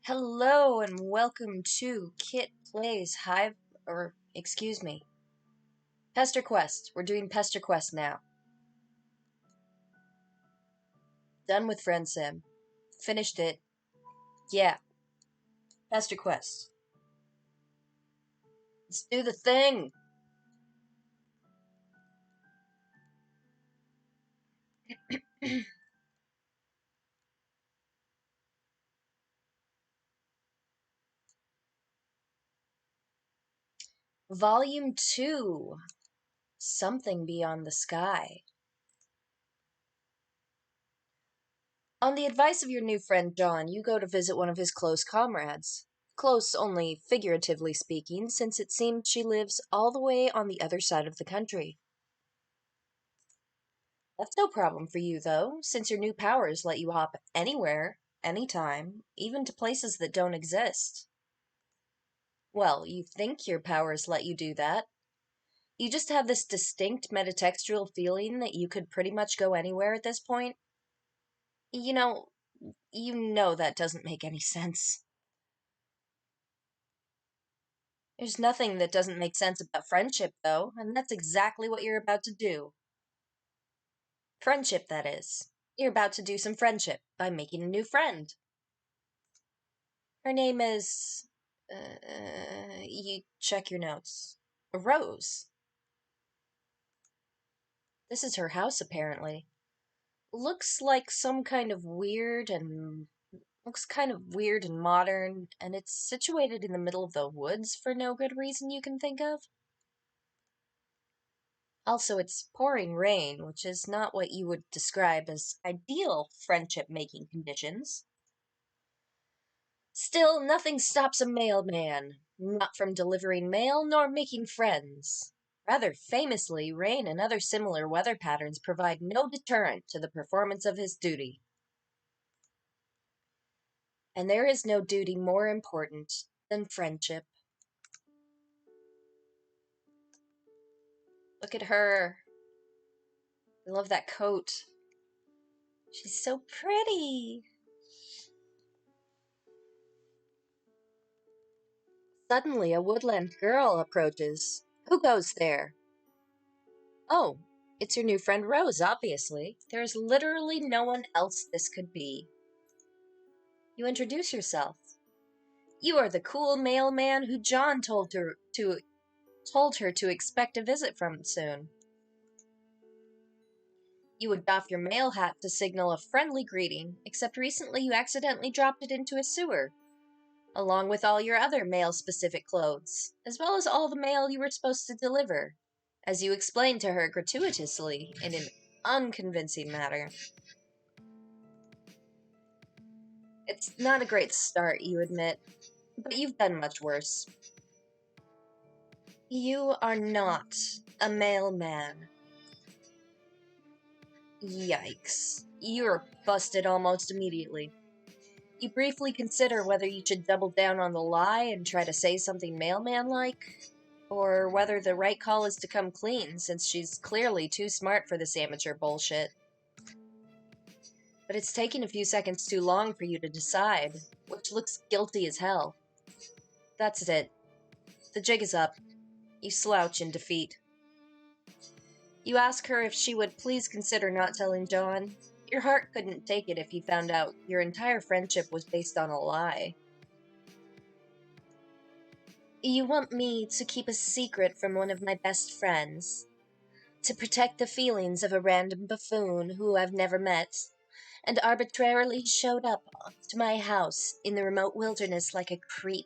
Hello and welcome to Kit Plays Pesterquest. We're doing Pesterquest now. Done with Friend Sim. Finished it. Yeah. Pesterquest. Let's do the thing! Volume 2. Something Beyond the Sky. On the advice of your new friend John, you go to visit one of his close comrades. Close only figuratively speaking, since it seems she lives all the way on the other side of the country. That's no problem for you, though, since your new powers let you hop anywhere, anytime, even to places that don't exist. Well, you think your powers let you do that. You just have this distinct metatextual feeling that you could pretty much go anywhere at this point. You know, that doesn't make any sense. There's nothing that doesn't make sense about friendship, though, and that's exactly what you're about to do. Friendship, that is. You're about to do some friendship by making a new friend. Her name is... you check your notes. Rose. This is her house, apparently. Looks kind of weird and modern, and it's situated in the middle of the woods for no good reason you can think of. Also, it's pouring rain, which is not what you would describe as ideal friendship-making conditions. Still, nothing stops a mailman, not from delivering mail nor making friends. Rather famously, rain and other similar weather patterns provide no deterrent to the performance of his duty. And there is no duty more important than friendship. Look at her. I love that coat. She's so pretty. Suddenly, a woodland girl approaches. Who goes there? Oh, it's your new friend Rose, obviously. There is literally no one else this could be. You introduce yourself. You are the cool mailman who John told her to expect a visit from soon. You would doff your mail hat to signal a friendly greeting, except recently you accidentally dropped it into a sewer, along with all your other mail-specific clothes, as well as all the mail you were supposed to deliver, as you explained to her gratuitously in an unconvincing manner. It's not a great start, you admit, but you've done much worse. You are not a mailman. Yikes. You're busted almost immediately. You briefly consider whether you should double down on the lie and try to say something mailman-like, or whether the right call is to come clean, since she's clearly too smart for this amateur bullshit. But it's taking a few seconds too long for you to decide, which looks guilty as hell. That's it. The jig is up. You slouch in defeat. You ask her if she would please consider not telling John. Your heart couldn't take it if you found out your entire friendship was based on a lie. You want me to keep a secret from one of my best friends, to protect the feelings of a random buffoon who I've never met, and arbitrarily showed up to my house in the remote wilderness like a creep.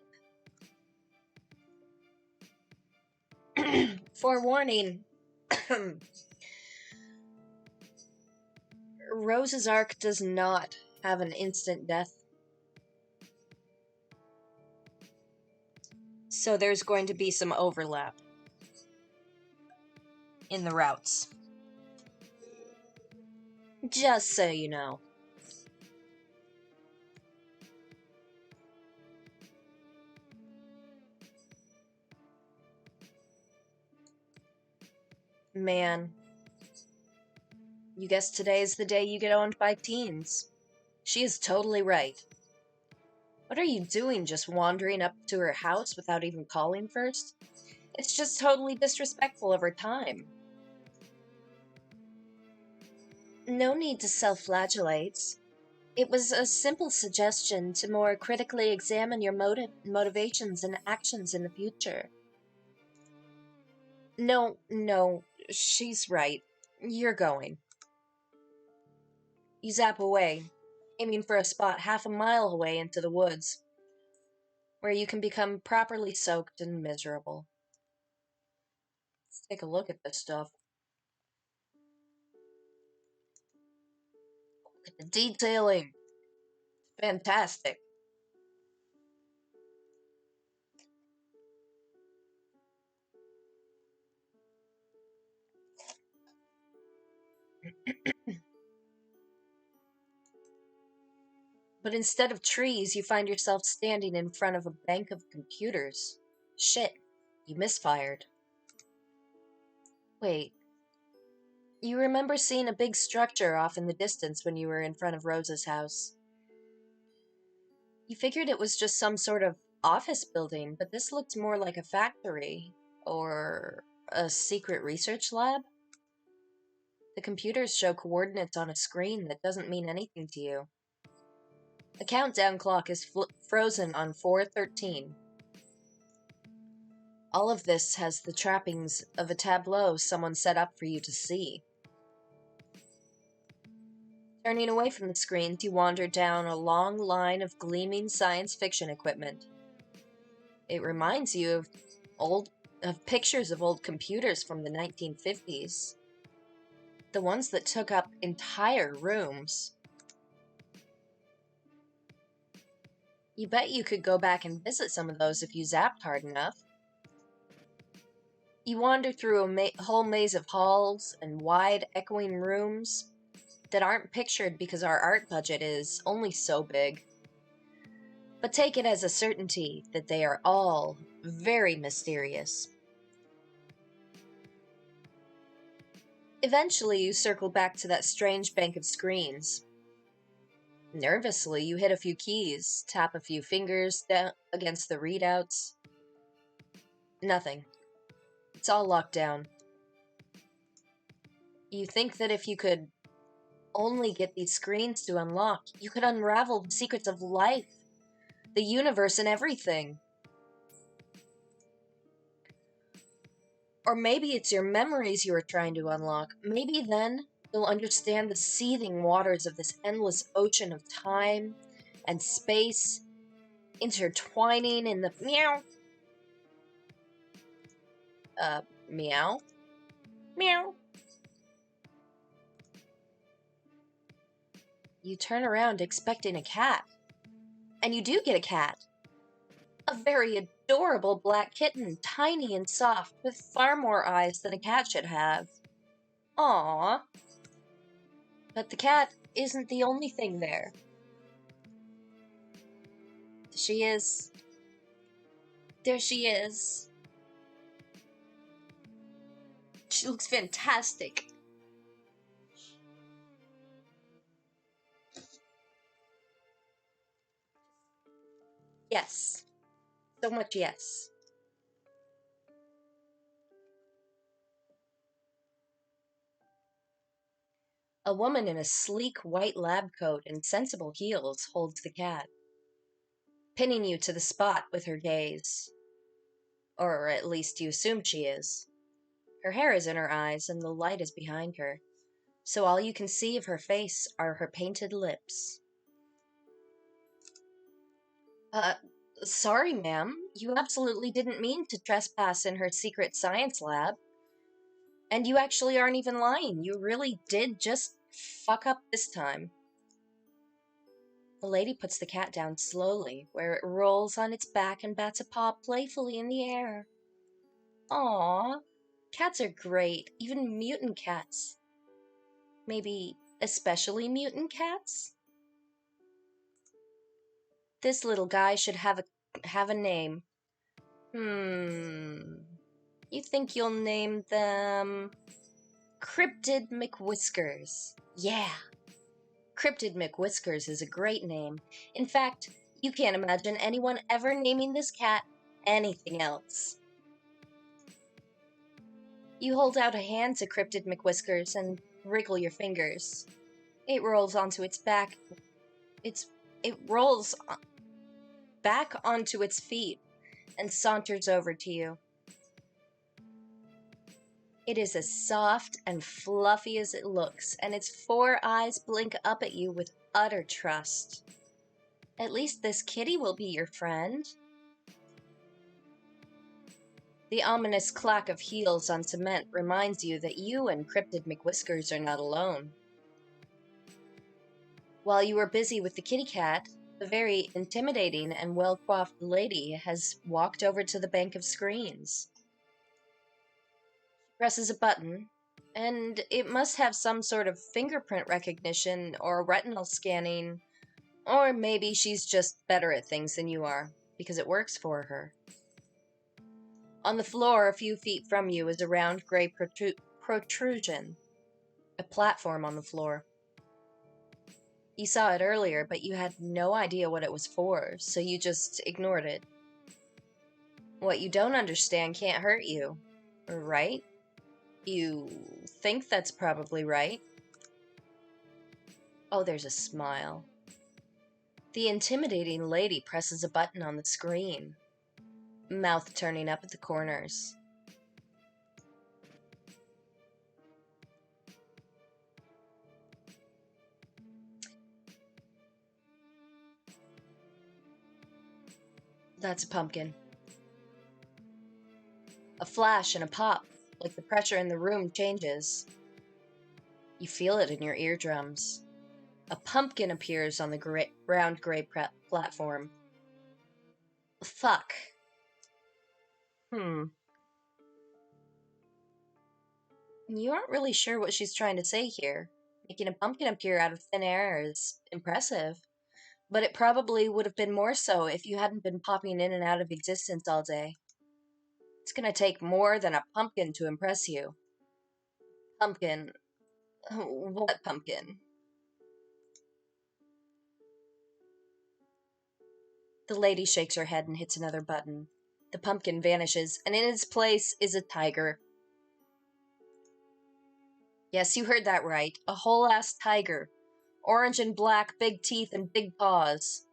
Forewarning, Rose's arc does not have an instant death. So there's going to be some overlap in the routes. Just so you know. Man. You guess today's the day you get owned by teens. She is totally right. What are you doing, just wandering up to her house without even calling first? It's just totally disrespectful of her time. No need to self-flagellate. It was a simple suggestion to more critically examine your motivations and actions in the future. No, she's right. You're going. You zap away, aiming for a spot half a mile away into the woods, where you can become properly soaked and miserable. Let's take a look at this stuff. Look at the detailing. Fantastic. But instead of trees, you find yourself standing in front of a bank of computers. Shit, you misfired. Wait, you remember seeing a big structure off in the distance when you were in front of Rosa's house. You figured it was just some sort of office building, but this looked more like a factory. Or a secret research lab? The computers show coordinates on a screen that doesn't mean anything to you. The countdown clock is frozen on 4:13. All of this has the trappings of a tableau someone set up for you to see. Turning away from the screens, you wander down a long line of gleaming science fiction equipment. It reminds you of pictures of old computers from the 1950s. The ones that took up entire rooms. You bet you could go back and visit some of those if you zapped hard enough. You wander through a whole maze of halls and wide, echoing rooms that aren't pictured because our art budget is only so big. But take it as a certainty that they are all very mysterious. Eventually, you circle back to that strange bank of screens. Nervously, you hit a few keys, tap a few fingers against the readouts. Nothing. It's all locked down. You think that if you could only get these screens to unlock, you could unravel the secrets of life, the universe, and everything. Or maybe it's your memories you are trying to unlock. Maybe then you'll understand the seething waters of this endless ocean of time and space, intertwining in the meow. Meow? Meow. You turn around expecting a cat. And you do get a cat. A very adorable black kitten, tiny and soft, with far more eyes than a cat should have. Aww. But the cat isn't the only thing there. She is. There she is. She looks fantastic. Yes. So much yes. A woman in a sleek white lab coat and sensible heels holds the cat, pinning you to the spot with her gaze. Or at least you assume she is. Her hair is in her eyes and the light is behind her, so all you can see of her face are her painted lips. Uh, Sorry, ma'am. You absolutely didn't mean to trespass in her secret science lab. And you actually aren't even lying. You really did just fuck up this time. The lady puts the cat down slowly, where it rolls on its back and bats a paw playfully in the air. Aww, cats are great, even mutant cats. Maybe especially mutant cats? This little guy should have a name. You think you'll name them Cryptid McWhiskers? Yeah. Cryptid McWhiskers is a great name. In fact, You can't imagine anyone ever naming this cat anything else. You hold out a hand to Cryptid McWhiskers and wriggle your fingers. It rolls onto its back. It rolls back onto its feet and saunters over to you. It is as soft and fluffy as it looks, and its 4 eyes blink up at you with utter trust. At least this kitty will be your friend. The ominous clack of heels on cement reminds you that you and Cryptid McWhiskers are not alone. While you are busy with the kitty cat, the very intimidating and well-coiffed lady has walked over to the bank of screens. She presses a button, and it must have some sort of fingerprint recognition or retinal scanning, or maybe she's just better at things than you are, because it works for her. On the floor, a few feet from you, is a round gray protrusion, a platform on the floor. You saw it earlier, but you had no idea what it was for, so you just ignored it. What you don't understand can't hurt you, right? You think that's probably right. Oh, there's a smile. The intimidating lady presses a button on the screen, mouth turning up at the corners. That's a pumpkin. A flash and a pop, like the pressure in the room changes. You feel it in your eardrums. A pumpkin appears on the round gray platform. Fuck. You aren't really sure what she's trying to say here. Making a pumpkin appear out of thin air is impressive, but it probably would have been more so if you hadn't been popping in and out of existence all day. It's gonna take more than a pumpkin to impress you. Pumpkin? What pumpkin? The lady shakes her head and hits another button. The pumpkin vanishes, and in its place is a tiger. Yes, you heard that right. A whole-ass tiger. Orange and black, big teeth and big paws.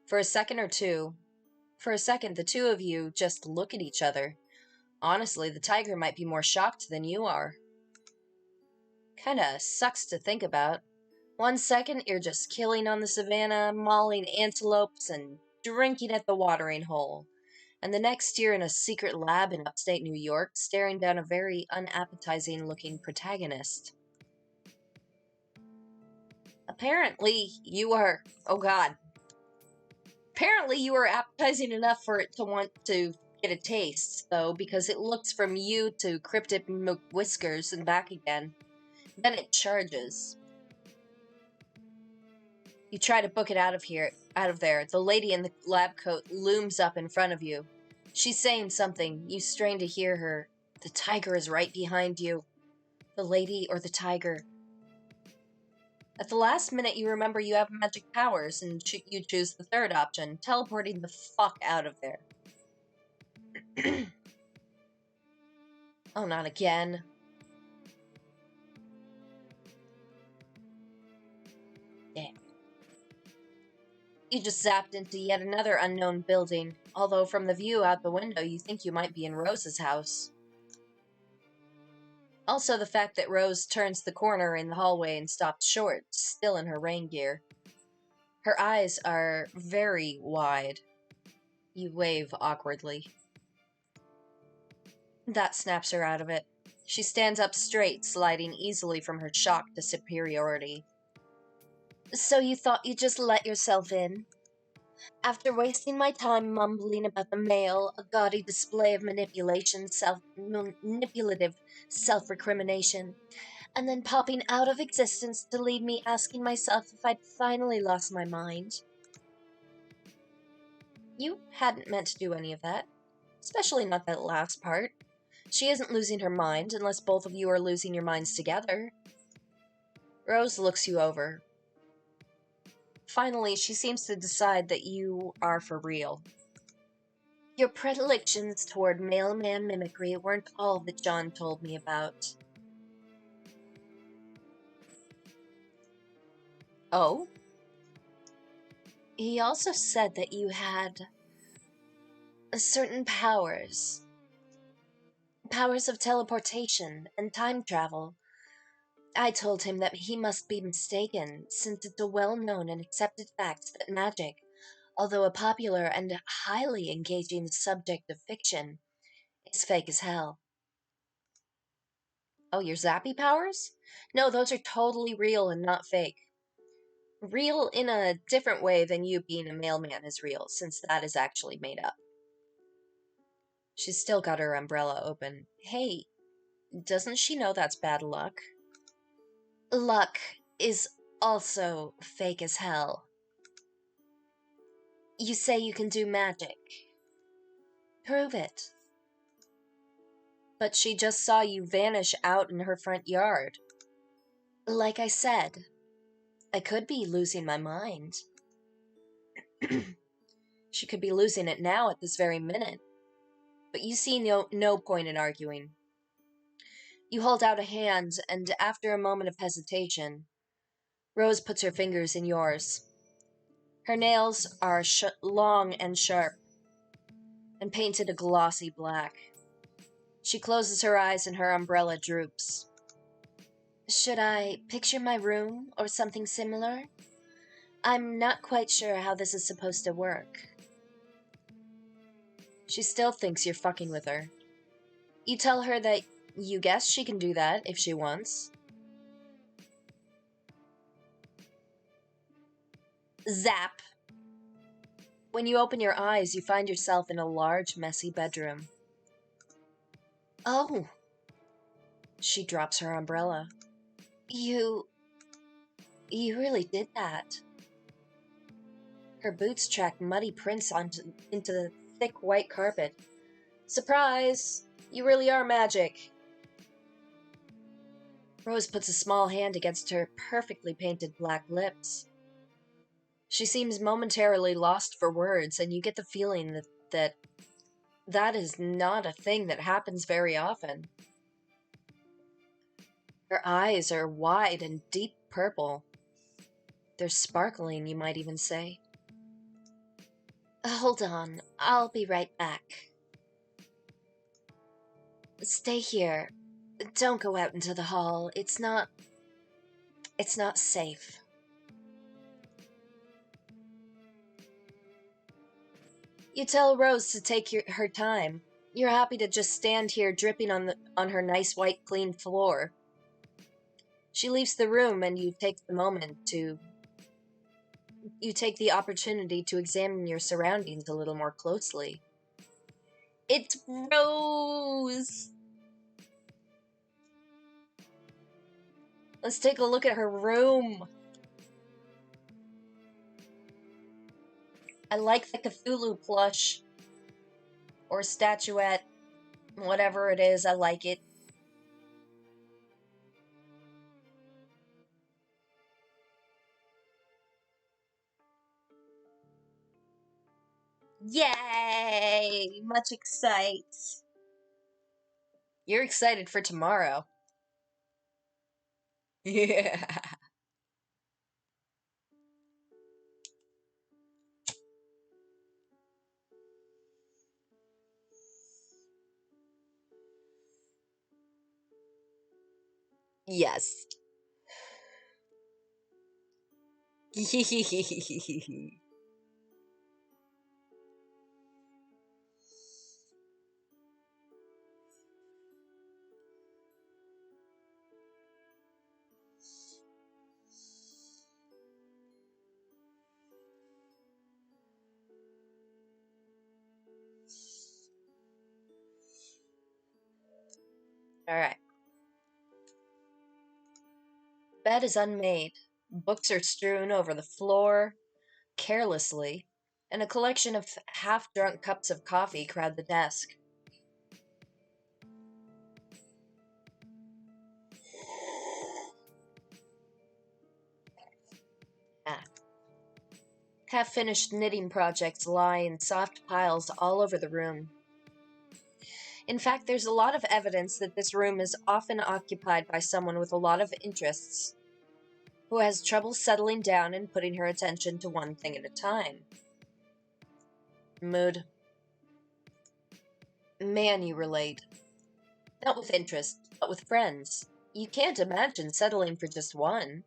For a second, the two of you just look at each other. Honestly, the tiger might be more shocked than you are. Kinda sucks to think about. 1 second, you're just killing on the savannah, mauling antelopes, and drinking at the watering hole. And the next you're in a secret lab in upstate New York, staring down a very unappetizing-looking protagonist. Apparently, you are... Oh, God. Apparently, you are appetizing enough for it to want to get a taste, though, because it looks from you to Cryptid McWhiskers and back again. Then it charges. You try to book it out of there. The lady in the lab coat looms up in front of you. She's saying something. You strain to hear her. The tiger is right behind you. The lady or the tiger. At the last minute, you remember you have magic powers, and you choose the third option, teleporting the fuck out of there. Oh, not again. Damn. You just zapped into yet another unknown building, although from the view out the window you think you might be in Rose's house. Also the fact that Rose turns the corner in the hallway and stops short, still in her rain gear. Her eyes are very wide. You wave awkwardly. That snaps her out of it. She stands up straight, sliding easily from her shock to superiority. So you thought you'd just let yourself in? After wasting my time mumbling about the mail, a gaudy display of manipulative self-recrimination, and then popping out of existence to leave me asking myself if I'd finally lost my mind. You hadn't meant to do any of that. Especially not that last part. She isn't losing her mind unless both of you are losing your minds together. Rose looks you over. Finally, she seems to decide that you are for real. Your predilections toward mailman mimicry weren't all that John told me about. Oh? He also said that you had certain powers. Powers of teleportation and time travel. I told him that he must be mistaken, since it's a well-known and accepted fact that magic, although a popular and highly engaging subject of fiction, is fake as hell. Oh, your zappy powers? No, those are totally real and not fake. Real in a different way than you being a mailman is real, since that is actually made up. She's still got her umbrella open. Hey, doesn't she know that's bad luck? Luck is also fake as hell. You say you can do magic. Prove it. But she just saw you vanish out in her front yard. Like I said, I could be losing my mind. She could be losing it now at this very minute. But you see no point in arguing. You hold out a hand, and after a moment of hesitation, Rose puts her fingers in yours. Her nails are long and sharp, and painted a glossy black. She closes her eyes and her umbrella droops. Should I picture my room or something similar? I'm not quite sure how this is supposed to work. She still thinks you're fucking with her. You tell her that you guess she can do that if she wants. Zap! When you open your eyes, you find yourself in a large, messy bedroom. Oh! She drops her umbrella. You really did that. Her boots track muddy prints into the thick white carpet. Surprise! You really are magic. Rose puts a small hand against her perfectly painted black lips. She seems momentarily lost for words, and you get the feeling that is not a thing that happens very often. Her eyes are wide and deep purple. They're sparkling, you might even say. Hold on, I'll be right back. Stay here. Don't go out into the hall. It's not safe. You tell Rose to take her time. You're happy to just stand here dripping on her nice white clean floor. She leaves the room and you take the opportunity to examine your surroundings a little more closely. It's Rose! Let's take a look at her room. I like the Cthulhu plush. Or statuette. Whatever it is, I like it. Yay! Much excite. You're excited for tomorrow. Yeah. Yes. Alright. Bed is unmade. Books are strewn over the floor, carelessly, and a collection of half-drunk cups of coffee crowd the desk. Ah. Half-finished knitting projects lie in soft piles all over the room. In fact, there's a lot of evidence that this room is often occupied by someone with a lot of interests, who has trouble settling down and putting her attention to one thing at a time. Mood. Man, you relate. Not with interest, but with friends. You can't imagine settling for just one.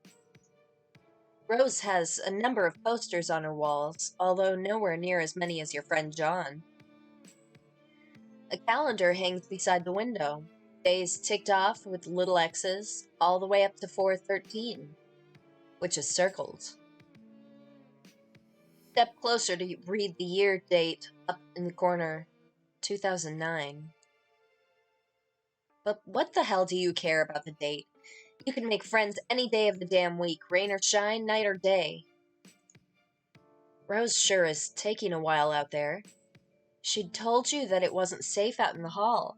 Rose has a number of posters on her walls, although nowhere near as many as your friend John. A calendar hangs beside the window, days ticked off with little X's, all the way up to 4/13, which is circled. Step closer to read the year date up in the corner, 2009. But what the hell do you care about the date? You can make friends any day of the damn week, rain or shine, night or day. Rose sure is taking a while out there. She'd told you that it wasn't safe out in the hall.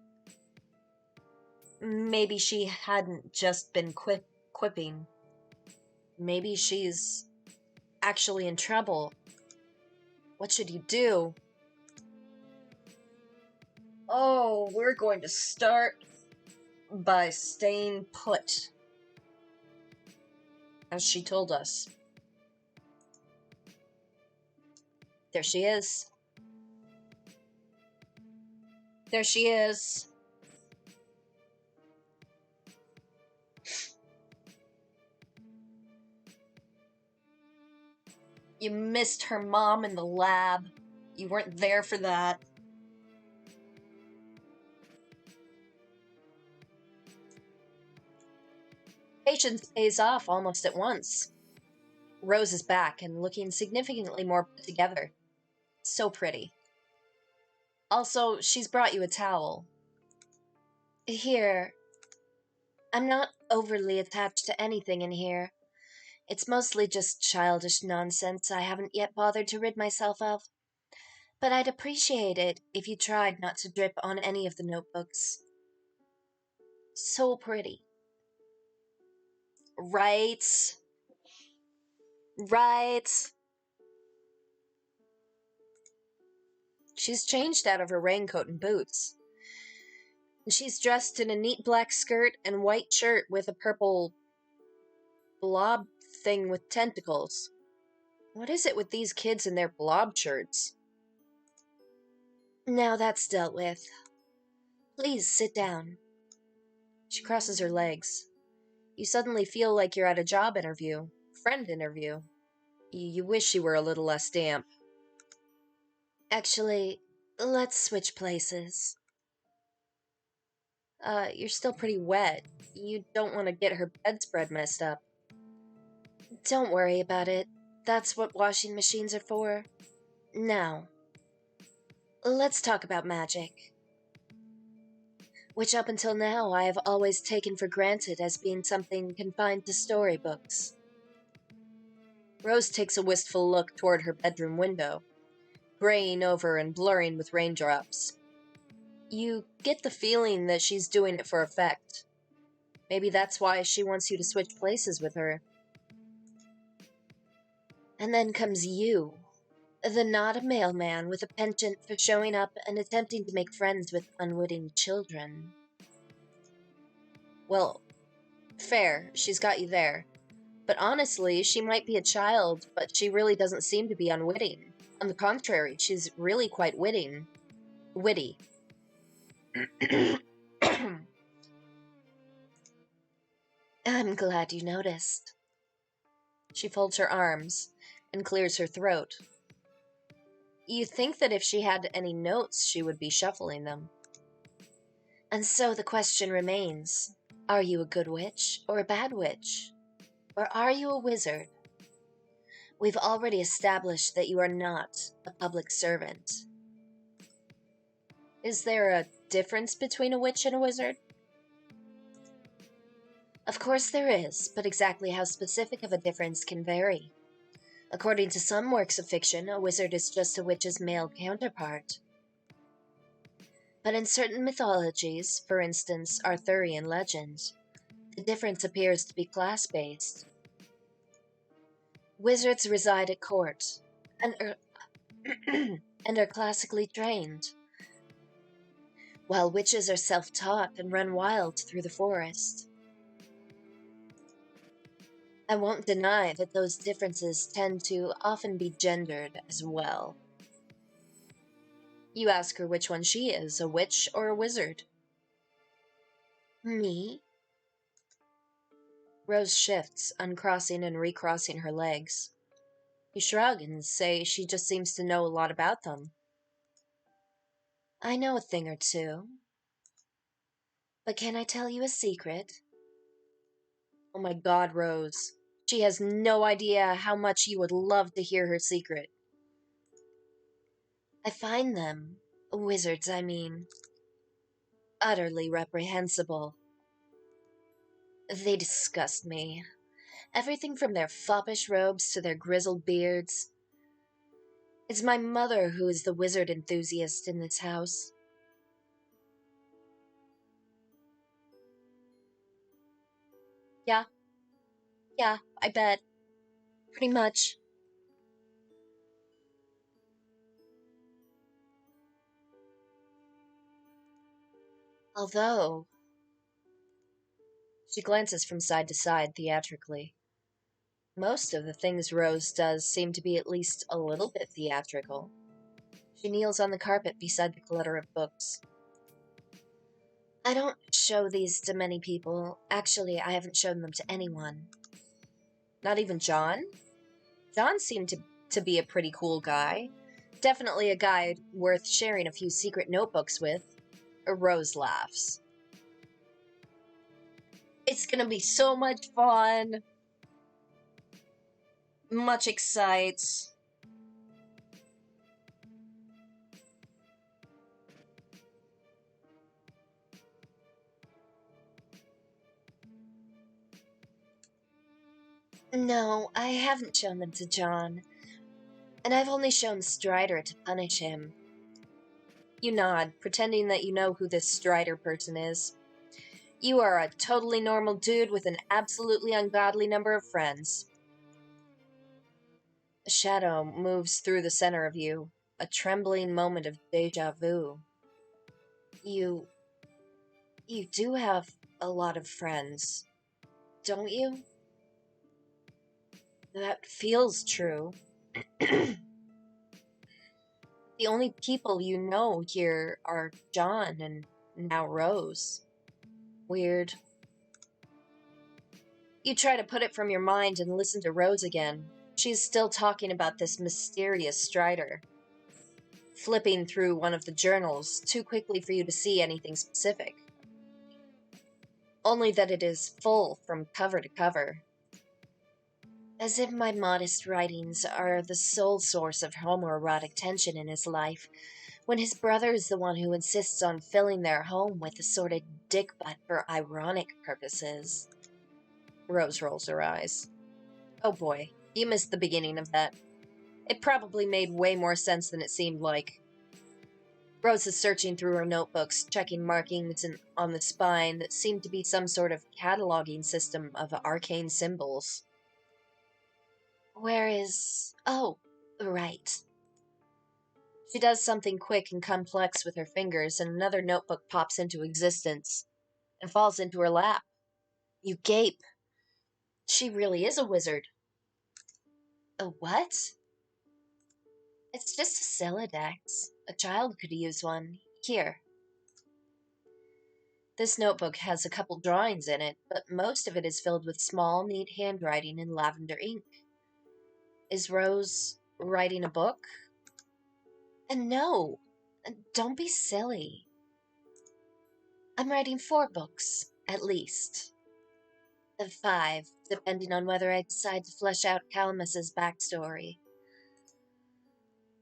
Maybe she hadn't just been quipping. Maybe she's actually in trouble. What should you do? Oh, we're going to start by staying put, as she told us. There she is. There she is. You missed her mom in the lab. You weren't there for that. Patience pays off almost at once. Rose is back and looking significantly more put together. So pretty. Also, she's brought you a towel. Here. I'm not overly attached to anything in here. It's mostly just childish nonsense I haven't yet bothered to rid myself of. But I'd appreciate it if you tried not to drip on any of the notebooks. So pretty. Right. Right. She's changed out of her raincoat and boots. She's dressed in a neat black skirt and white shirt with a purple blob thing with tentacles. What is it with these kids and their blob shirts? Now that's dealt with. Please sit down. She crosses her legs. You suddenly feel like you're at a job interview, friend interview. You wish you were a little less damp. Actually, let's switch places. You're still pretty wet. You don't want to get her bedspread messed up. Don't worry about it. That's what washing machines are for. Now, let's talk about magic. Which up until now I have always taken for granted as being something confined to storybooks. Rose takes a wistful look toward her bedroom window, graying over and blurring with raindrops. You get the feeling that she's doing it for effect. Maybe that's why she wants you to switch places with her. And then comes you, the not a mailman with a penchant for showing up and attempting to make friends with unwitting children. Well, fair, she's got you there. But honestly, she might be a child, but she really doesn't seem to be unwitting. On the contrary, she's really quite witty. I'm glad you noticed. She folds her arms and clears her throat. You think that if she had any notes, she would be shuffling them. And so the question remains, are you a good witch or a bad witch? Or are you a wizard? We've already established that you are not a public servant. Is there a difference between a witch and a wizard? Of course there is, but exactly how specific of a difference can vary. According to some works of fiction, a wizard is just a witch's male counterpart. But in certain mythologies, for instance Arthurian legend, the difference appears to be class-based. Wizards reside at court, and are, and are classically trained, while witches are self-taught and run wild through the forest. I won't deny that those differences tend to often be gendered as well. You ask her which one she is, a witch or a wizard. Me? Rose shifts, uncrossing and recrossing her legs. You shrug and say she just seems to know a lot about them. I know a thing or two. But can I tell you a secret? Oh my god, Rose. She has no idea how much you would love to hear her secret. I find them, wizards I mean, utterly reprehensible. They disgust me. Everything from their foppish robes to their grizzled beards. It's my mother who is the wizard enthusiast in this house. Yeah, yeah, I bet. Pretty much. Although, she glances from side to side theatrically. Most of the things Rose does seem to be at least a little bit theatrical. She kneels on the carpet beside the clutter of books. I don't show these to many people. Actually, I haven't shown them to anyone. Not even John? John seemed to be a pretty cool guy. Definitely a guy worth sharing a few secret notebooks with. Rose laughs. It's gonna be so much fun. Much excites. No, I haven't shown them to John. And I've only shown Strider to punish him. You nod, pretending that you know who this Strider person is. You are a totally normal dude with an absolutely ungodly number of friends. A shadow moves through the center of you, a trembling moment of deja vu. You... you do have a lot of friends, don't you? That feels true. The only people you know here are John and now Rose. Weird. You try to put it from your mind and listen to Rose again. She's still talking about this mysterious Strider. Flipping through one of the journals too quickly for you to see anything specific. Only that it is full from cover to cover. As if my modest writings are the sole source of homoerotic tension in his life, when his brother is the one who insists on filling their home with assorted dick butt for ironic purposes. Rose rolls her eyes. Oh boy, you missed the beginning of that. It probably made way more sense than it seemed like. Rose is searching through her notebooks, checking markings on the spine that seemed to be some sort of cataloging system of arcane symbols. Where is... oh, right. She does something quick and complex with her fingers, and another notebook pops into existence and falls into her lap. You gape. She really is a wizard. A what? It's just a Celodex. A child could use one. Here. This notebook has a couple drawings in it, but most of it is filled with small, neat handwriting in lavender ink. Is Rose writing a book? And no, don't be silly. I'm writing 4 books, at least. Of 5, depending on whether I decide to flesh out Calamus's backstory.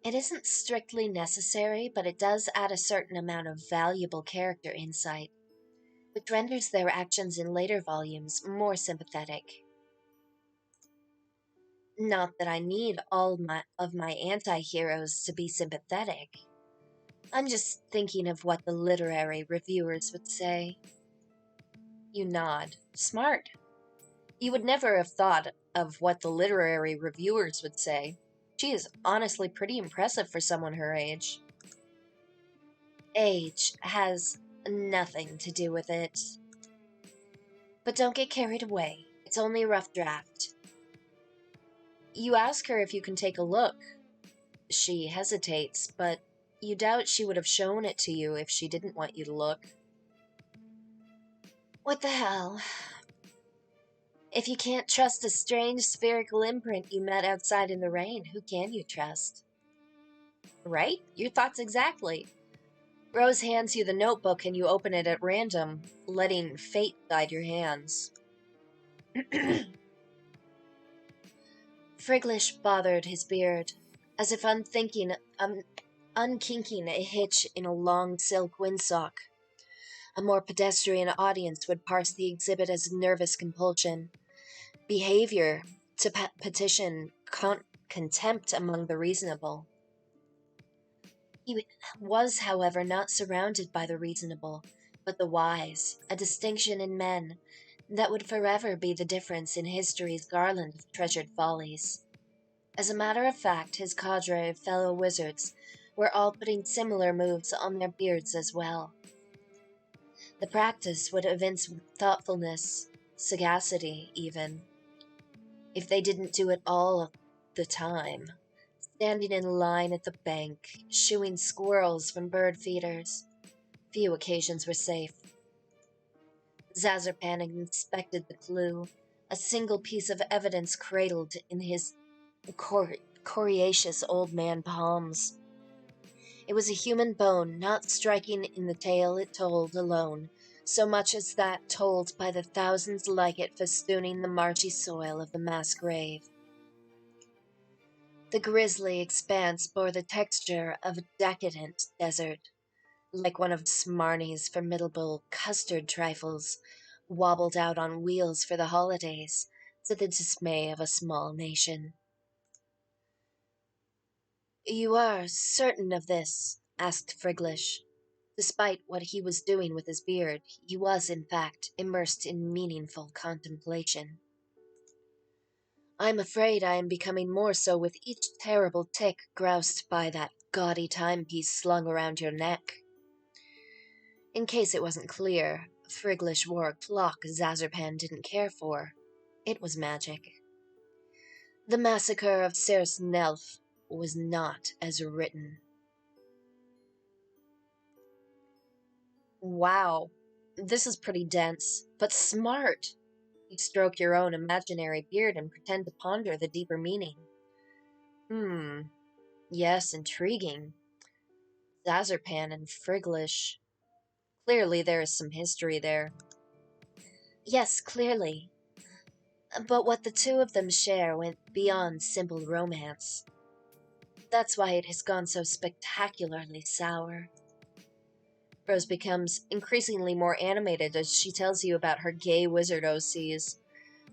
It isn't strictly necessary, but it does add a certain amount of valuable character insight, which renders their actions in later volumes more sympathetic. Not that I need all of my anti-heroes to be sympathetic. I'm just thinking of what the literary reviewers would say. You nod. Smart. You would never have thought of what the literary reviewers would say. She is honestly pretty impressive for someone her age. Age has nothing to do with it. But don't get carried away. It's only a rough draft. You ask her if you can take a look. She hesitates, but you doubt she would have shown it to you if she didn't want you to look. What the hell? If you can't trust a strange spherical imprint you met outside in the rain, who can you trust? Right? Your thoughts exactly. Rose hands you the notebook and you open it at random, letting fate guide your hands. Friglish bothered his beard, as if unkinking a hitch in a long silk windsock. A more pedestrian audience would parse the exhibit as nervous compulsion, behavior to petition contempt among the reasonable. He was, however, not surrounded by the reasonable, but the wise, a distinction in men that would forever be the difference in history's garland of treasured follies. As a matter of fact, his cadre of fellow wizards were all putting similar moves on their beards as well. The practice would evince thoughtfulness, sagacity even, if they didn't do it all the time, standing in line at the bank, shooing squirrels from bird feeders. Few occasions were safe. Zazarpan inspected the clue, a single piece of evidence cradled in his coriaceous old man palms. It was a human bone, not striking in the tale it told alone, so much as that told by the thousands like it festooning the marshy soil of the mass grave. The grisly expanse bore the texture of a decadent desert, like one of Smarnie's formidable custard trifles, wobbled out on wheels for the holidays, to the dismay of a small nation. "You are certain of this?" asked Friglish. Despite what he was doing with his beard, he was, in fact, immersed in meaningful contemplation. "I'm afraid I am becoming more so with each terrible tick groused by that gaudy timepiece slung around your neck." In case it wasn't clear, Friglish wore a clock Zazarpan didn't care for. It was magic. The massacre of Circe Nelf was not as written. Wow, this is pretty dense, but smart. You stroke your own imaginary beard and pretend to ponder the deeper meaning. Yes, intriguing. Zazarpan and Friglish. Clearly there is some history there. Yes, clearly. But what the two of them share went beyond simple romance. That's why it has gone so spectacularly sour. Rose becomes increasingly more animated as she tells you about her gay wizard OCs,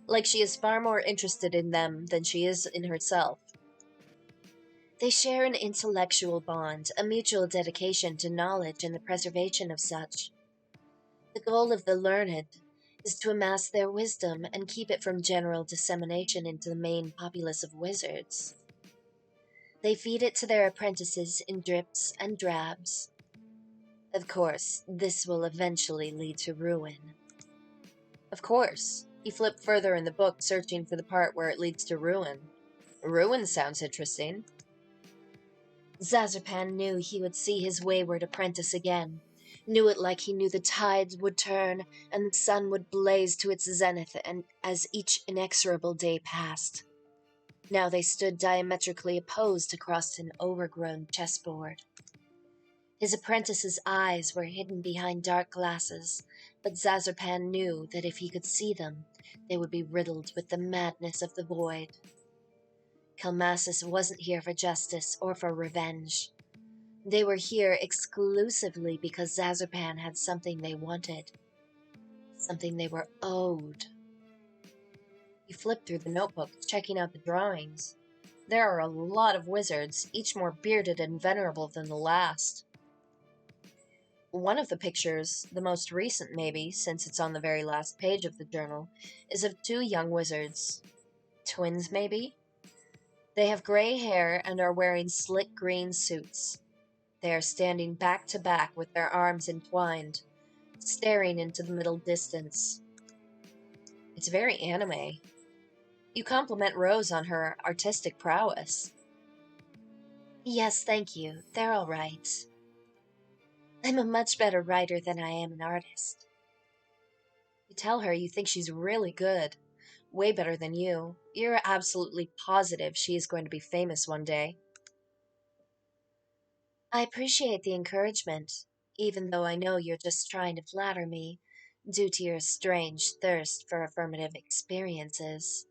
like she is far more interested in them than she is in herself. They share an intellectual bond, a mutual dedication to knowledge and the preservation of such. The goal of the learned is to amass their wisdom and keep it from general dissemination into the main populace of wizards. They feed it to their apprentices in drips and drabs. Of course, this will eventually lead to ruin. Of course. You flip further in the book, searching for the part where it leads to ruin. Ruin sounds interesting. Zazarpan knew he would see his wayward apprentice again. Knew it like he knew the tides would turn and the sun would blaze to its zenith and as each inexorable day passed. Now they stood diametrically opposed across an overgrown chessboard. His apprentice's eyes were hidden behind dark glasses, but Zazarpan knew that if he could see them, they would be riddled with the madness of the void. Calmasis wasn't here for justice or for revenge. They were here exclusively because Zazarpan had something they wanted, something they were owed. You flip through the notebook, checking out the drawings. There are a lot of wizards, each more bearded and venerable than the last. One of the pictures, the most recent maybe, since it's on the very last page of the journal, is of two young wizards. Twins, maybe? They have gray hair and are wearing slick green suits. They are standing back to back with their arms entwined, staring into the middle distance. It's very anime. You compliment Rose on her artistic prowess. Yes, thank you. They're all right. I'm a much better writer than I am an artist. You tell her you think she's really good. Way better than you. You're absolutely positive she is going to be famous one day. I appreciate the encouragement, even though I know you're just trying to flatter me, due to your strange thirst for affirmative experiences.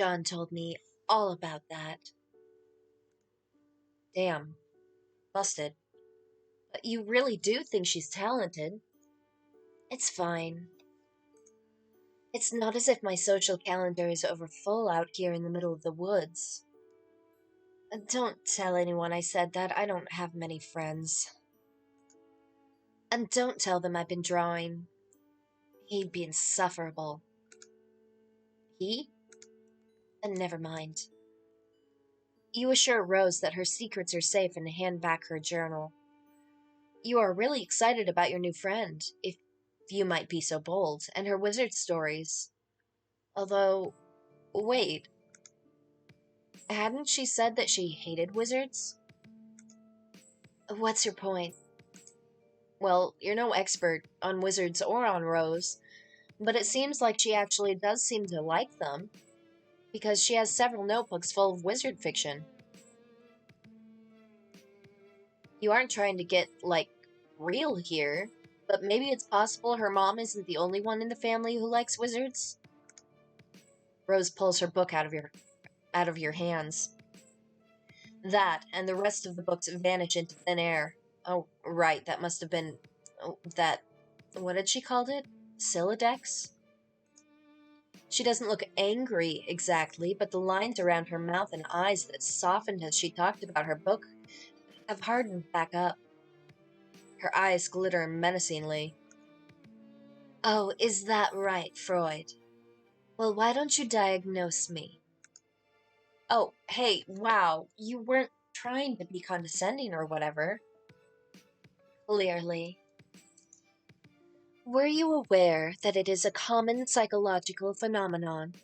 John told me all about that. Damn, busted. But you really do think she's talented. It's fine. It's not as if my social calendar is overfull out here in the middle of the woods. Don't tell anyone I said that. I don't have many friends. And don't tell them I've been drawing. He'd be insufferable. He? And never mind. You assure Rose that her secrets are safe and hand back her journal. You are really excited about your new friend, if you might be so bold, and her wizard stories. Although, wait, hadn't she said that she hated wizards? What's your point? Well, you're no expert on wizards or on Rose, but it seems like she actually does seem to like them, because she has several notebooks full of wizard fiction. You aren't trying to get, like, real here, but maybe it's possible her mom isn't the only one in the family who likes wizards? Rose pulls her book out of your hands. That, and the rest of the books vanish into thin air. Oh, right, that must have been... that... what had she called it? Silodex? She doesn't look angry, exactly, but the lines around her mouth and eyes that softened as she talked about her book have hardened back up. Her eyes glitter menacingly. Oh, is that right, Freud? Well, why don't you diagnose me? Oh, hey, wow, you weren't trying to be condescending or whatever. Clearly. Were you aware that it is a common psychological phenomenon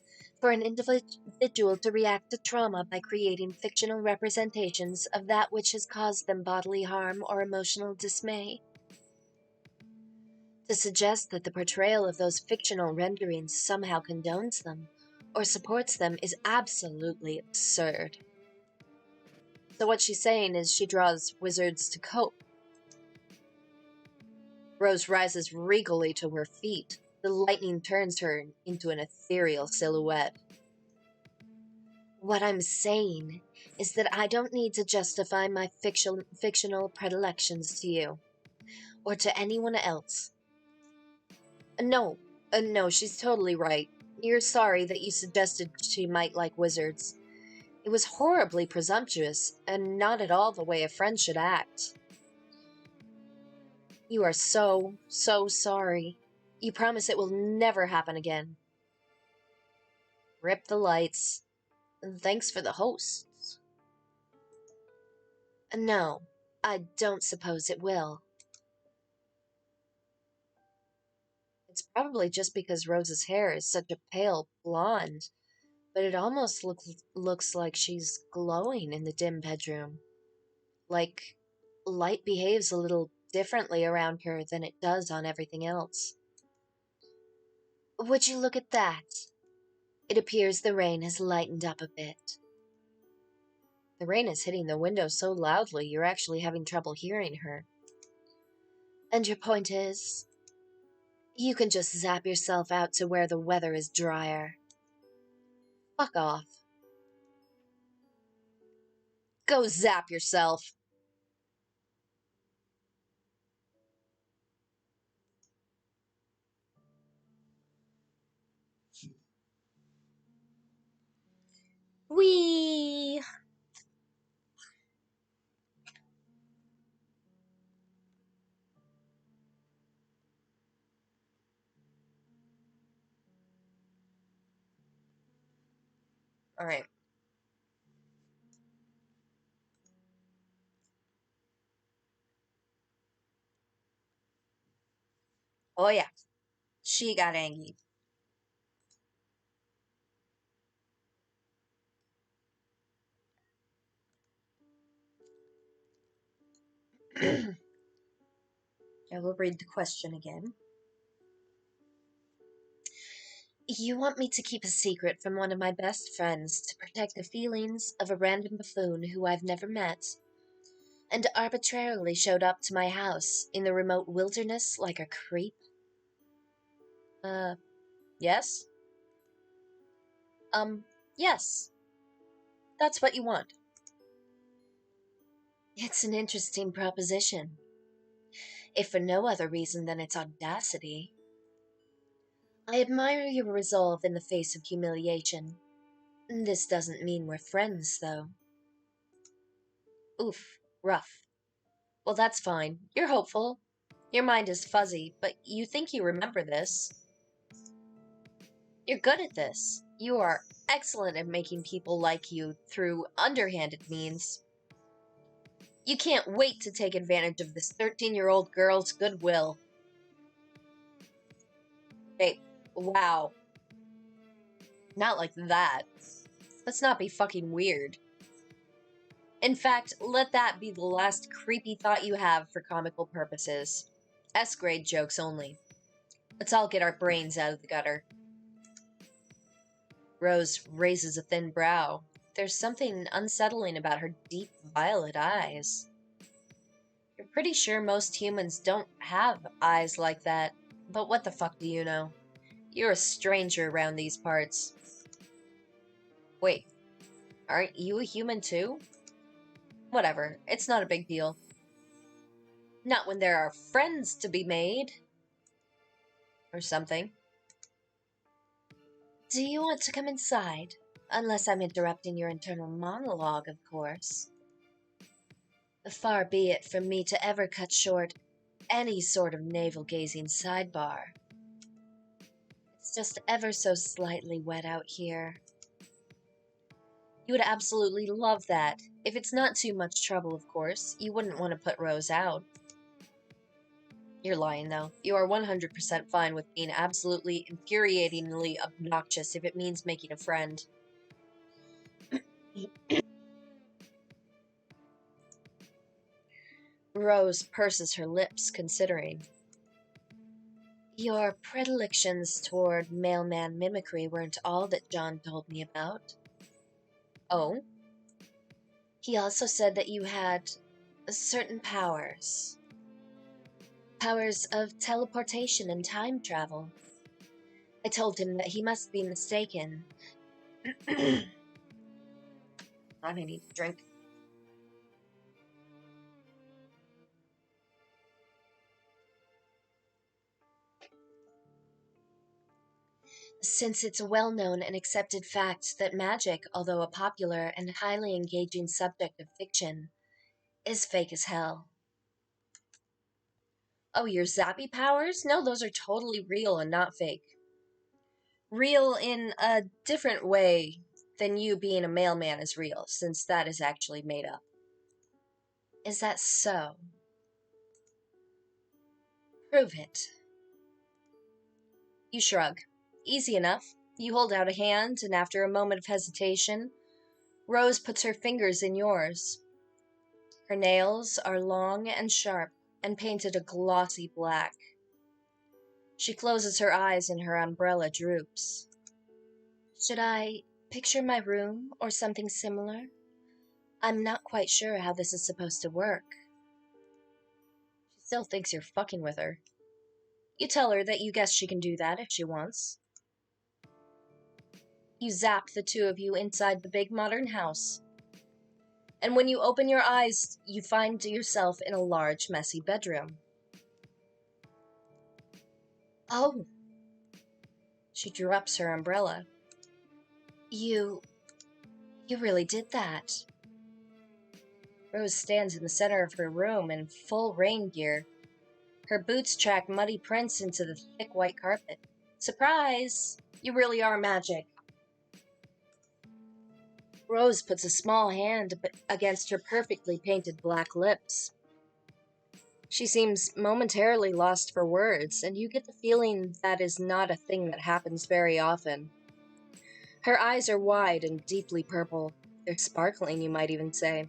for an individual to react to trauma by creating fictional representations of that which has caused them bodily harm or emotional dismay? To suggest that the portrayal of those fictional renderings somehow condones them or supports them is absolutely absurd. So what she's saying is she draws wizards to cope. Rose rises regally to her feet. The lightning turns her into an ethereal silhouette. What I'm saying is that I don't need to justify my fictional predilections to you, or to anyone else. No, she's totally right. You're sorry that you suggested she might like wizards. It was horribly presumptuous, and not at all the way a friend should act. You are so sorry. You promise it will never happen again. Rip the lights. Thanks for the hosts. No, I don't suppose it will. It's probably just because Rose's hair is such a pale blonde, but it almost looks like she's glowing in the dim bedroom. Like, light behaves a little differently around her than it does on everything else. Would you look at that? It appears the rain has lightened up a bit. The rain is hitting the window so loudly you're actually having trouble hearing her. And your point is? You can just zap yourself out to where the weather is drier. Fuck off. Go zap yourself. Whee! Alright. Oh yeah, she got angry. I will read the question again. You want me to keep a secret from one of my best friends to protect the feelings of a random buffoon who I've never met, and arbitrarily showed up to my house in the remote wilderness like a creep? Yes? Um, yes. That's what you want. It's an interesting proposition, if for no other reason than its audacity. I admire your resolve in the face of humiliation. This doesn't mean we're friends, though. Oof, rough. Well, that's fine. You're hopeful. Your mind is fuzzy, but you think you remember this. You're good at this. You are excellent at making people like you through underhanded means. You can't wait to take advantage of this 13-year-old girl's goodwill. Hey, wow. Not like that. Let's not be fucking weird. In fact, let that be the last creepy thought you have for comical purposes. S-grade jokes only. Let's all get our brains out of the gutter. Rose raises a thin brow. There's something unsettling about her deep violet eyes. You're pretty sure most humans don't have eyes like that, but what the fuck do you know? You're a stranger around these parts. Wait, aren't you a human too? Whatever, it's not a big deal. Not when there are friends to be made. Or something. Do you want to come inside? Unless I'm interrupting your internal monologue, of course. Far be it from me to ever cut short any sort of navel-gazing sidebar. It's just ever so slightly wet out here. You would absolutely love that. If it's not too much trouble, of course. You wouldn't want to put Rose out. You're lying, though. You are 100% fine with being absolutely infuriatingly obnoxious if it means making a friend. Rose purses her lips, considering. Your predilections toward mailman mimicry weren't all that John told me about. Oh? He also said that you had certain powers. Powers of teleportation and time travel. I told him that he must be mistaken. I need a drink. Since it's a well-known and accepted fact that magic, although a popular and highly engaging subject of fiction, is fake as hell. Oh, your zappy powers? No, those are totally real and not fake. Real in a different way than you being a mailman is real, since that is actually made up. Is that so? Prove it. You shrug. Easy enough. You hold out a hand, and after a moment of hesitation, Rose puts her fingers in yours. Her nails are long and sharp, and painted a glossy black. She closes her eyes and her umbrella droops. Should I picture my room or something similar? I'm not quite sure how this is supposed to work. She still thinks you're fucking with her. You tell her that you guess she can do that if she wants. You zap the two of you inside the big modern house. And when you open your eyes, you find yourself in a large, messy bedroom. Oh. She drops her umbrella. You really did that. Rose stands in the center of her room in full rain gear. Her boots track muddy prints into the thick white carpet. Surprise! You really are magic. Rose puts a small hand against her perfectly painted black lips. She seems momentarily lost for words, and you get the feeling that is not a thing that happens very often. Her eyes are wide and deeply purple. They're sparkling, you might even say.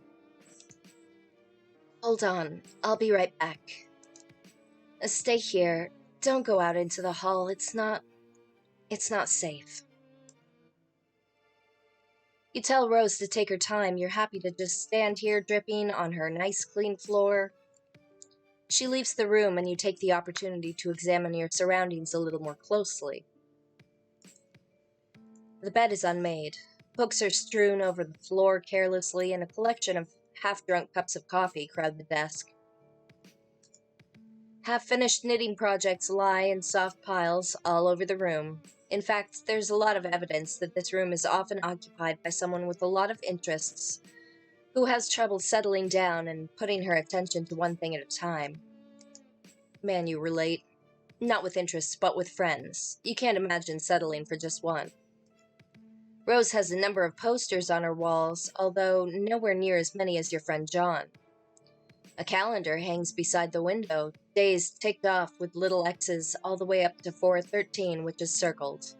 Hold on, I'll be right back. Stay here. Don't go out into the hall. It's not safe. You tell Rose to take her time. You're happy to just stand here dripping on her nice clean floor. She leaves the room and you take the opportunity to examine your surroundings a little more closely. The bed is unmade. Books are strewn over the floor carelessly, and a collection of half-drunk cups of coffee crowd the desk. Half-finished knitting projects lie in soft piles all over the room. In fact, there's a lot of evidence that this room is often occupied by someone with a lot of interests, who has trouble settling down and putting her attention to one thing at a time. Man, you relate. Not with interests, but with friends. You can't imagine settling for just one. Rose has a number of posters on her walls, although nowhere near as many as your friend John. A calendar hangs beside the window, days ticked off with little X's all the way up to 4/13, which is circled.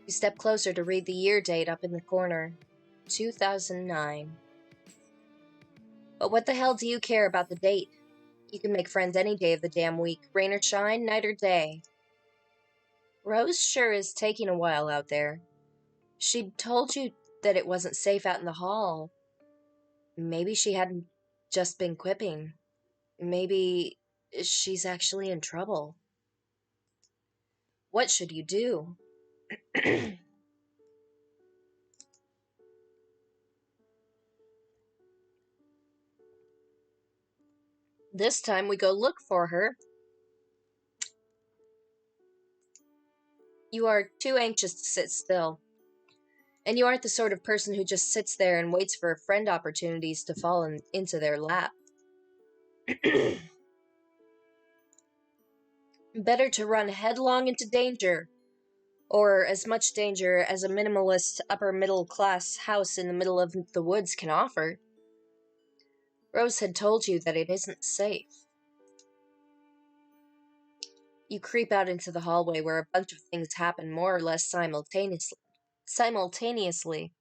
You step closer to read the year date up in the corner. 2009. But what the hell do you care about the date? You can make friends any day of the damn week, rain or shine, night or day. Rose sure is taking a while out there. She told you that it wasn't safe out in the hall. Maybe she hadn't just been quipping. Maybe she's actually in trouble. What should you do? This time we go look for her. You are too anxious to sit still. And you aren't the sort of person who just sits there and waits for friend opportunities to fall into their lap. Better to run headlong into danger, or as much danger as a minimalist upper-middle-class house in the middle of the woods can offer. Rose had told you that it isn't safe. You creep out into the hallway where a bunch of things happen more or less simultaneously.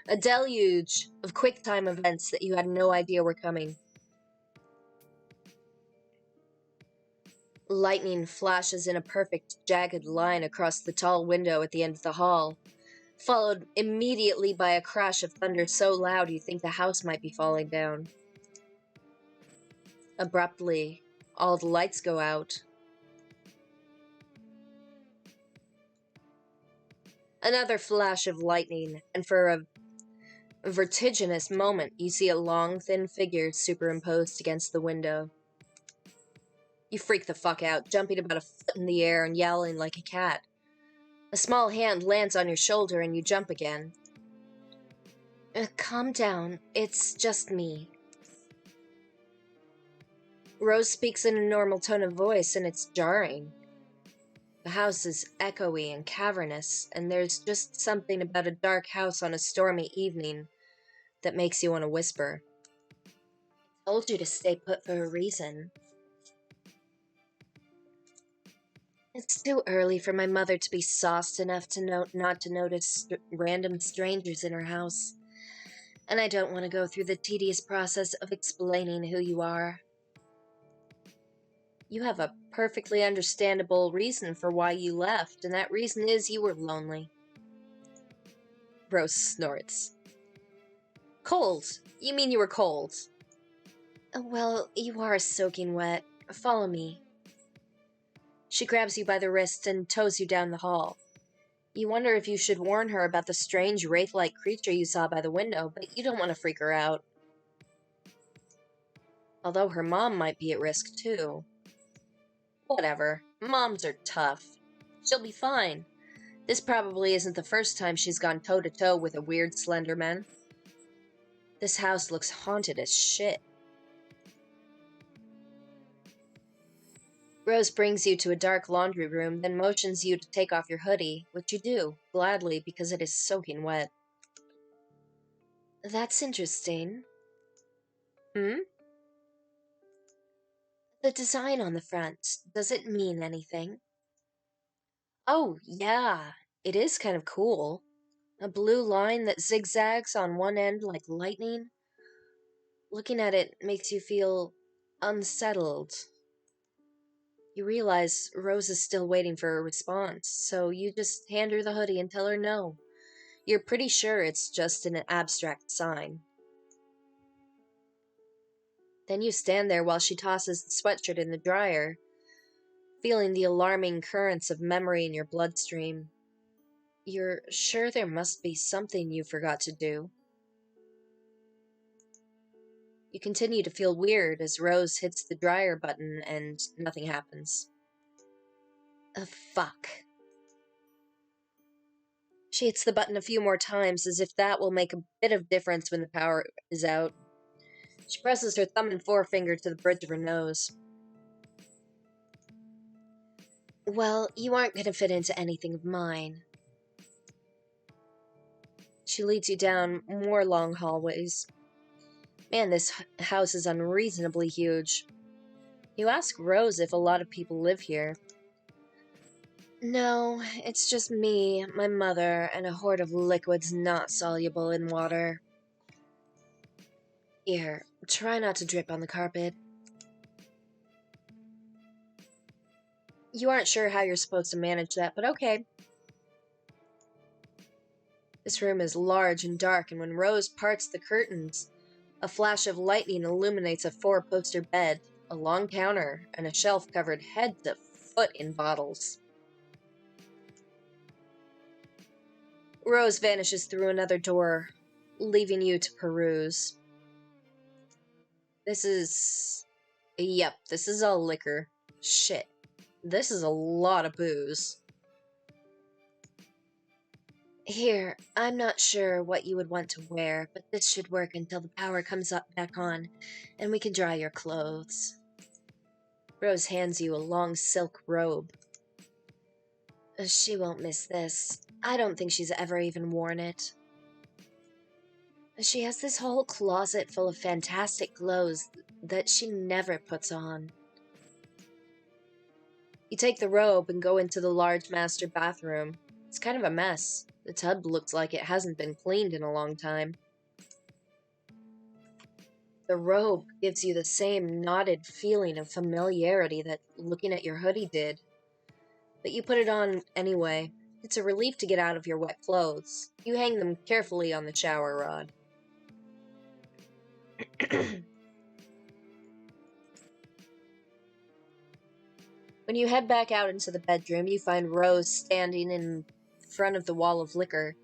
A deluge of quick-time events that you had no idea were coming. Lightning flashes in a perfect, jagged line across the tall window at the end of the hall, followed immediately by a crash of thunder so loud you think the house might be falling down. Abruptly, all the lights go out. Another flash of lightning, and for a vertiginous moment, you see a long, thin figure superimposed against the window. You freak the fuck out, jumping about a foot in the air and yowling like a cat. A small hand lands on your shoulder and you jump again. Calm down, it's just me. Rose speaks in a normal tone of voice, and it's jarring. The house is echoey and cavernous, and there's just something about a dark house on a stormy evening that makes you want to whisper. I told you to stay put for a reason. It's too early for my mother to be sauced enough to not to notice random strangers in her house, and I don't want to go through the tedious process of explaining who you are. You have a perfectly understandable reason for why you left, and that reason is you were lonely. Rose snorts. Cold? You mean you were cold? Well, you are soaking wet. Follow me. She grabs you by the wrist and tows you down the hall. You wonder if you should warn her about the strange wraith-like creature you saw by the window, but you don't want to freak her out. Although her mom might be at risk too. Whatever. Moms are tough. She'll be fine. This probably isn't the first time she's gone toe-to-toe with a weird Slenderman. This house looks haunted as shit. Rose brings you to a dark laundry room, then motions you to take off your hoodie, which you do, gladly, because it is soaking wet. That's interesting. Hmm? The design on the front, does it mean anything? Oh, yeah, it is kind of cool. A blue line that zigzags on one end like lightning. Looking at it makes you feel unsettled. You realize Rose is still waiting for a response, so you just hand her the hoodie and tell her no. You're pretty sure it's just an abstract sign. Then you stand there while she tosses the sweatshirt in the dryer, feeling the alarming currents of memory in your bloodstream. You're sure there must be something you forgot to do. You continue to feel weird as Rose hits the dryer button and nothing happens. Fuck. She hits the button a few more times as if that will make a bit of difference when the power is out. She presses her thumb and forefinger to the bridge of her nose. Well, you aren't going to fit into anything of mine. She leads you down more long hallways. Man, this house is unreasonably huge. You ask Rose if a lot of people live here. No, it's just me, my mother, and a horde of liquids not soluble in water. Here, try not to drip on the carpet. You aren't sure how you're supposed to manage that, but okay. This room is large and dark, and when Rose parts the curtains, a flash of lightning illuminates a four-poster bed, a long counter, and a shelf covered head to foot in bottles. Rose vanishes through another door, leaving you to peruse. This is all liquor. Shit. This is a lot of booze. Here, I'm not sure what you would want to wear, but this should work until the power comes back on, and we can dry your clothes. Rose hands you a long silk robe. She won't miss this. I don't think she's ever even worn it. She has this whole closet full of fantastic clothes that she never puts on. You take the robe and go into the large master bathroom. It's kind of a mess. The tub looks like it hasn't been cleaned in a long time. The robe gives you the same knotted feeling of familiarity that looking at your hoodie did. But you put it on anyway. It's a relief to get out of your wet clothes. You hang them carefully on the shower rod. When you head back out into the bedroom, you find Rose standing in front of the wall of liquor.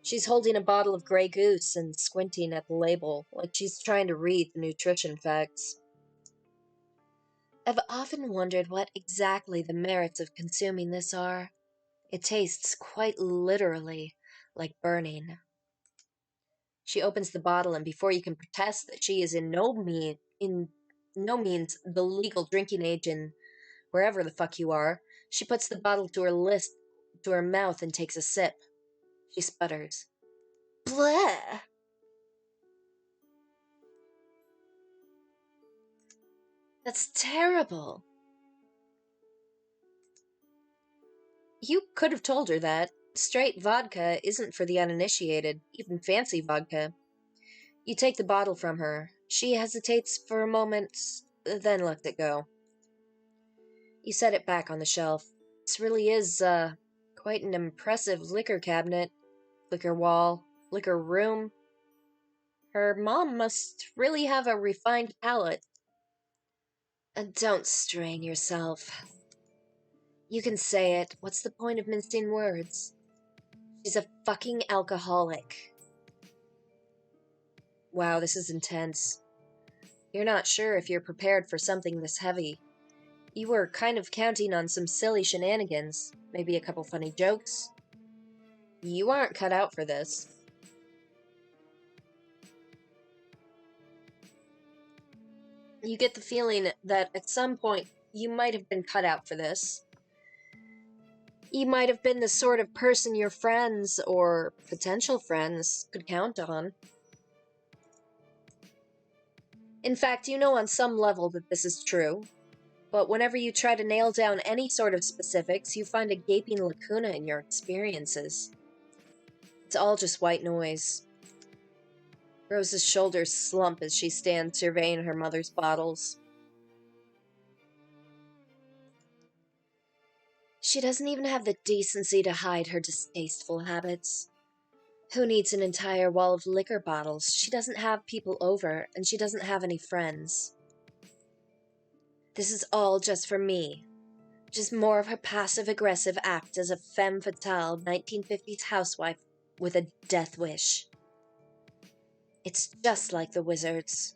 She's holding a bottle of Grey Goose and squinting at the label, like she's trying to read the nutrition facts. I've often wondered what exactly the merits of consuming this are. It tastes quite literally like burning. She opens the bottle, and before you can protest that she is in no means the legal drinking age in wherever the fuck you are, she puts the bottle to her mouth and takes a sip. She sputters. Bleh! That's terrible. You could have told her that. Straight vodka isn't for the uninitiated, even fancy vodka. You take the bottle from her. She hesitates for a moment, then lets it go. You set it back on the shelf. This really is, quite an impressive liquor cabinet, liquor wall, liquor room. Her mom must really have a refined palate. And don't strain yourself. You can say it. What's the point of mincing words? She's a fucking alcoholic. Wow, this is intense. You're not sure if you're prepared for something this heavy. You were kind of counting on some silly shenanigans, maybe a couple funny jokes. You aren't cut out for this. You get the feeling that at some point you might have been cut out for this. You might have been the sort of person your friends, or potential friends, could count on. In fact, you know on some level that this is true. But whenever you try to nail down any sort of specifics, you find a gaping lacuna in your experiences. It's all just white noise. Rose's shoulders slump as she stands surveying her mother's bottles. She doesn't even have the decency to hide her distasteful habits. Who needs an entire wall of liquor bottles? She doesn't have people over, and she doesn't have any friends. This is all just for me. Just more of her passive-aggressive act as a femme fatale 1950s housewife with a death wish. It's just like the wizards.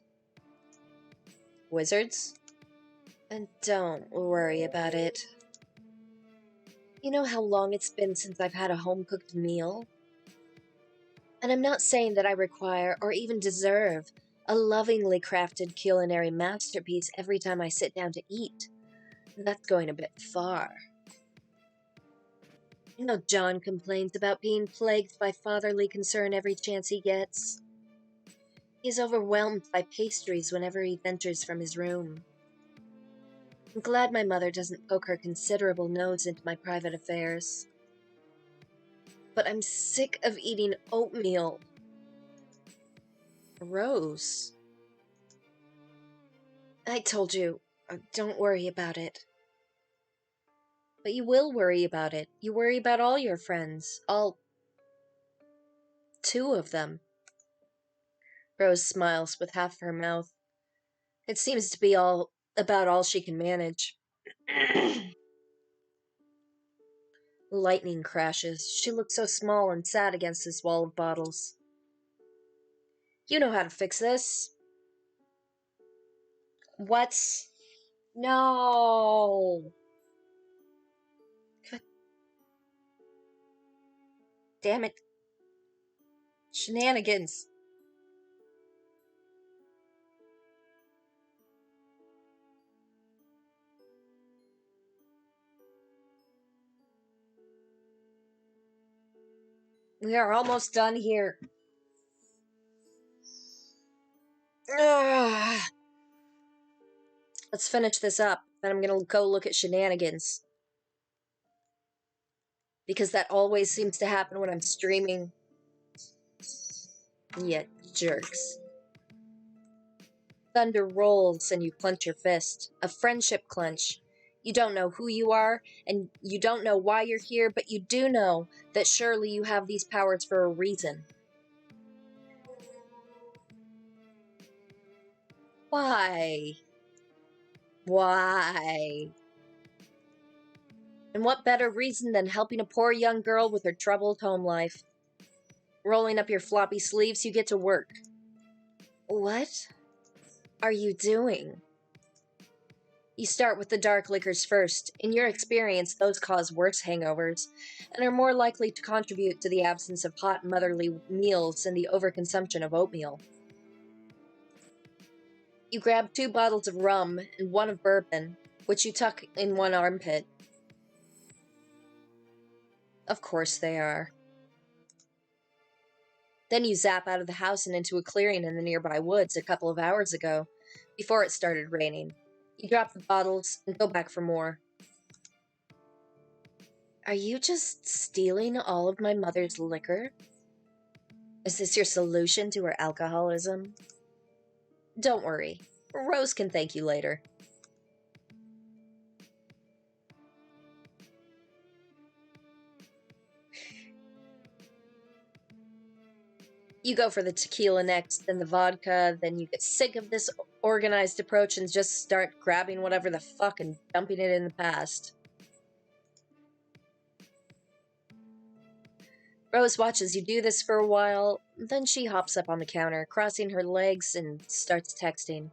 Wizards? And don't worry about it. You know how long it's been since I've had a home-cooked meal? And I'm not saying that I require or even deserve a lovingly crafted culinary masterpiece every time I sit down to eat. That's going a bit far. You know John complains about being plagued by fatherly concern every chance he gets. He's overwhelmed by pastries whenever he ventures from his room. I'm glad my mother doesn't poke her considerable nose into my private affairs. But I'm sick of eating oatmeal. Rose. I told you, don't worry about it. But you will worry about it. You worry about all your friends. All 2 of them. Rose smiles with half her mouth. It seems to be about all she can manage. Lightning crashes. She looks so small and sad against this wall of bottles. You know how to fix this. What? No! God damn it. Shenanigans. We are almost done here. Ugh. Let's finish this up. Then I'm gonna go look at shenanigans. Because that always seems to happen when I'm streaming. Yeah, jerks. Thunder rolls and you clench your fist. A friendship clench. You don't know who you are, and you don't know why you're here, but you do know that surely you have these powers for a reason. Why? Why? And what better reason than helping a poor young girl with her troubled home life? Rolling up your floppy sleeves, you get to work. What are you doing? You start with the dark liquors first. In your experience, those cause worse hangovers, and are more likely to contribute to the absence of hot motherly meals and the overconsumption of oatmeal. You grab 2 bottles of rum and 1 of bourbon, which you tuck in one armpit. Of course they are. Then you zap out of the house and into a clearing in the nearby woods a couple of hours ago, before it started raining. You drop the bottles and go back for more. Are you just stealing all of my mother's liquor? Is this your solution to her alcoholism? Don't worry. Rose can thank you later. You go for the tequila next, then the vodka, then you get sick of this organized approach and just start grabbing whatever the fuck and dumping it in the past. Rose watches you do this for a while, then she hops up on the counter, crossing her legs, and starts texting.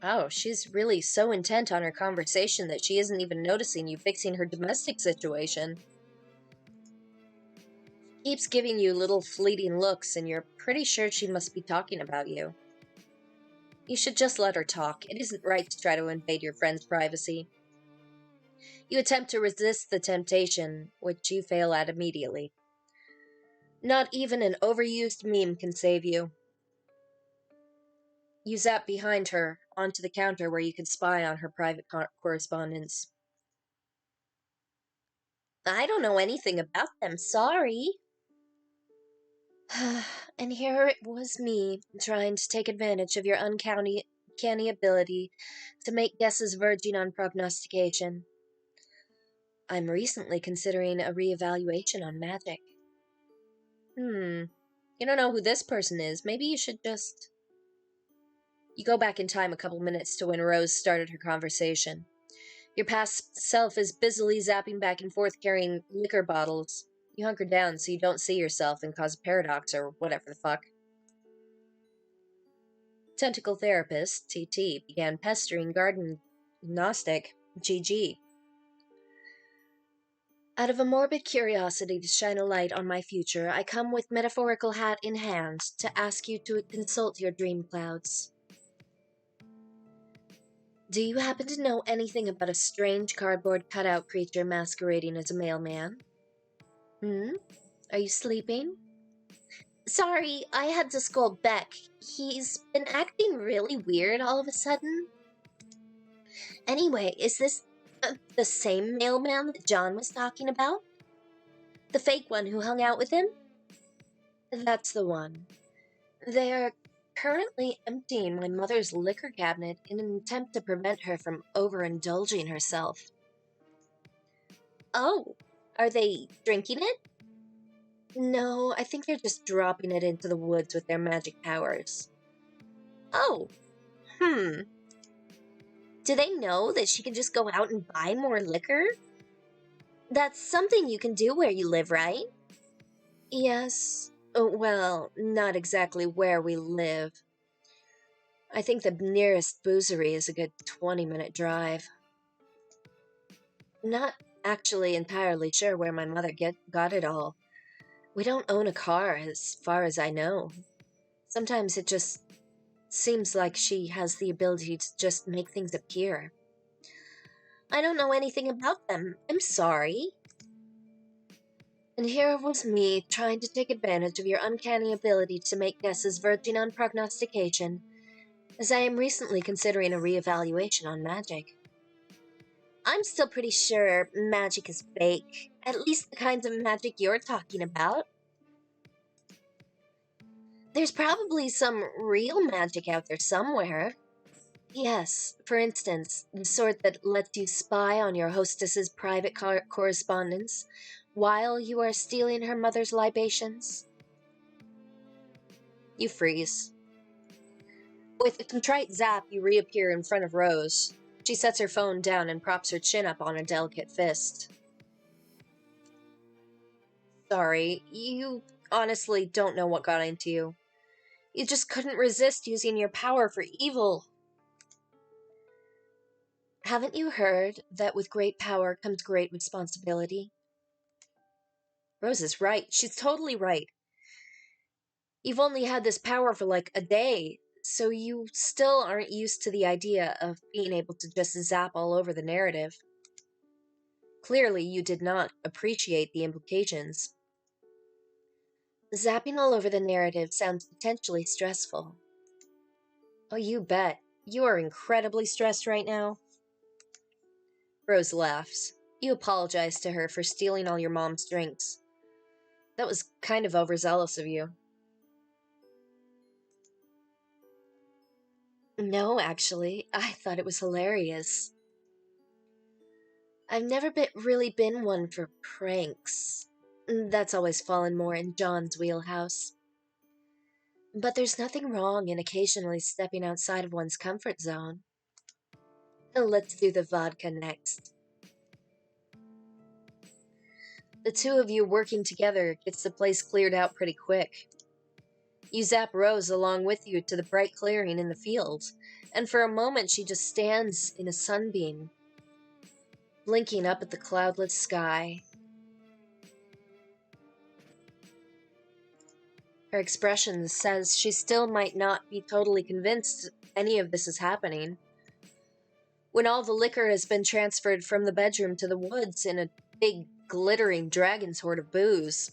Oh, she's really so intent on her conversation that she isn't even noticing you fixing her domestic situation. Keeps giving you little fleeting looks, and you're pretty sure she must be talking about you. You should just let her talk. It isn't right to try to invade your friend's privacy. You attempt to resist the temptation, which you fail at immediately. Not even an overused meme can save you. You zap behind her, onto the counter where you can spy on her private correspondence. I don't know anything about them, sorry. And here it was me, trying to take advantage of your uncanny ability to make guesses verging on prognostication. I'm recently considering a reevaluation on magic. You don't know who this person is. Maybe you should just... You go back in time a couple minutes to when Rose started her conversation. Your past self is busily zapping back and forth carrying liquor bottles. You hunker down so you don't see yourself and cause a paradox or whatever the fuck. Tentacle therapist, TT, began pestering garden gnostic, GG. Out of a morbid curiosity to shine a light on my future, I come with metaphorical hat in hand to ask you to consult your dream clouds. Do you happen to know anything about a strange cardboard cutout creature masquerading as a mailman? Are you sleeping? Sorry, I had to scold Beck. He's been acting really weird all of a sudden. Anyway, is this the same mailman that John was talking about? The fake one who hung out with him? That's the one. They are currently emptying my mother's liquor cabinet in an attempt to prevent her from overindulging herself. Oh, are they drinking it? No, I think they're just dropping it into the woods with their magic powers. Oh, Do they know that she can just go out and buy more liquor? That's something you can do where you live, right? Yes. Well, not exactly where we live. I think the nearest boozery is a good 20-minute drive. Not actually entirely sure where my mother got it all. We don't own a car, as far as I know. Sometimes it just seems like she has the ability to just make things appear. I don't know anything about them. I'm sorry. And here was me trying to take advantage of your uncanny ability to make guesses verging on prognostication, as I am recently considering a reevaluation on magic. I'm still pretty sure magic is fake, at least the kinds of magic you're talking about. There's probably some real magic out there somewhere. Yes, for instance, the sort that lets you spy on your hostess's private correspondence while you are stealing her mother's libations. You freeze. With a contrite zap, you reappear in front of Rose. She sets her phone down and props her chin up on a delicate fist. Sorry, you honestly don't know what got into you. You just couldn't resist using your power for evil. Haven't you heard that with great power comes great responsibility? Rose is right. She's totally right. You've only had this power for like a day, so you still aren't used to the idea of being able to just zap all over the narrative. Clearly, you did not appreciate the implications. Zapping all over the narrative sounds potentially stressful. Oh, you bet. You are incredibly stressed right now. Rose laughs. You apologize to her for stealing all your mom's drinks. That was kind of overzealous of you. No, actually, I thought it was hilarious. I've never really been one for pranks. That's always fallen more in John's wheelhouse. But there's nothing wrong in occasionally stepping outside of one's comfort zone. Let's do the vodka next. The two of you working together gets the place cleared out pretty quick. You zap Rose along with you to the bright clearing in the field, and for a moment she just stands in a sunbeam, blinking up at the cloudless sky. Her expression says she still might not be totally convinced any of this is happening. When all the liquor has been transferred from the bedroom to the woods in a big, glittering dragon's hoard of booze,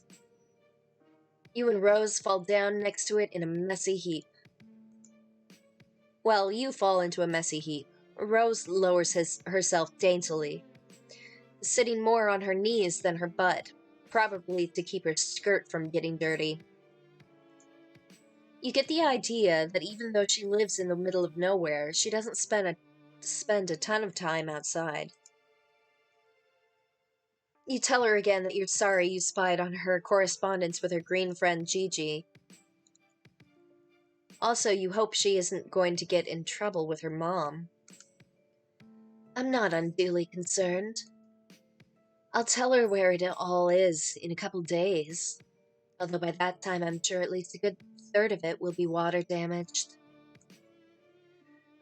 you and Rose fall down next to it in a messy heap. Well, you fall into a messy heap. Rose lowers herself daintily, sitting more on her knees than her butt, probably to keep her skirt from getting dirty. You get the idea that even though she lives in the middle of nowhere, she doesn't spend a ton of time outside. You tell her again that you're sorry you spied on her correspondence with her green friend Gigi. Also, you hope she isn't going to get in trouble with her mom. I'm not unduly concerned. I'll tell her where it all is in a couple days, although by that time I'm sure at least a good third of it will be water damaged.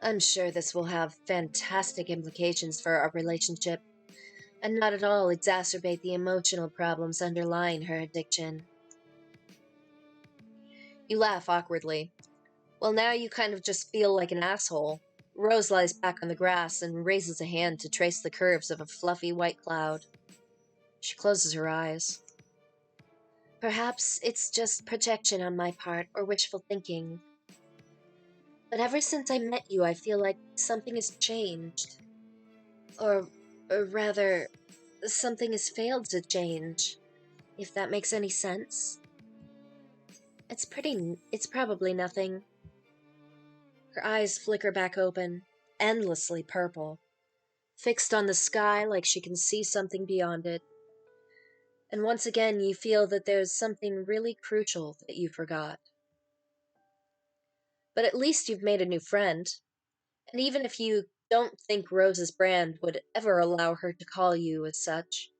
I'm sure this will have fantastic implications for our relationship, and not at all exacerbate the emotional problems underlying her addiction. You laugh awkwardly. Well, now you kind of just feel like an asshole. Rose lies back on the grass and raises a hand to trace the curves of a fluffy white cloud. She closes her eyes. Perhaps it's just projection on my part, or wishful thinking. But ever since I met you, I feel like something has changed. Or rather, something has failed to change, if that makes any sense. It's probably nothing. Her eyes flicker back open, endlessly purple, fixed on the sky like she can see something beyond it. And once again, you feel that there's something really crucial that you forgot. But at least you've made a new friend. And even if you don't think Rose's brand would ever allow her to call you as such,